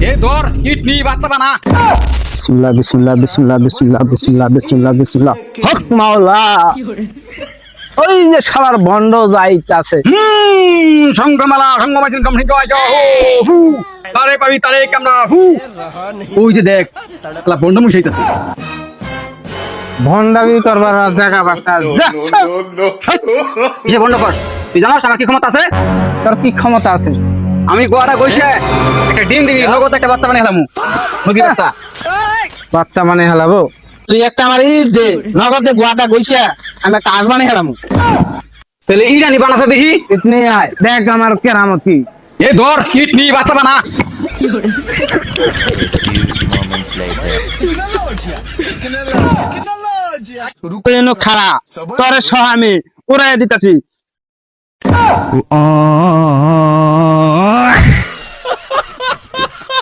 এ ধর কিডনি বাচ্চা বানা। বিসমিল্লাহ বিসমিল্লাহ বিসমিল্লাহ বিসমিল্লাহ বিসমিল্লাহ বিসমিল্লাহ বিসমিল্লাহ হক মাওলা। ওই যে শালার বন্ড যাইতাছে। সংগ্রামালা সংগমাইছেন কম হিংগ আইছো হু তারে পাবি তারে কামনা হু। ওই যে দেখ শালা বন্ধ মুছাইতাছে। ভন্ডামি করবার জায়গা বাস্তা যা। কিসে বন্ধ কর? তুই জানাস আমার কি ক্ষমতা আছে? তোর কি ক্ষমতা আছে? আমি গোয়াটা কইছে একটা ডিম দিবি নগদ একটা বাচ্চা বানিয়ে হেলামু। মুরগি বাচ্চা। বাচ্চা মানে হেলাবো? তুই একটা আমার ইট দে, নগদে গোয়াটা গইছা আমি একটা আজ মানে হেলামু। তাহলে ইরানি বানাছে দেখি। ইতনি আয় দেখ আমার কেরামতি। এ ধর কিডনি বাচ্চা বানা। এনো খাড়া তোরে সহ আমি উড়াই দিতাছি।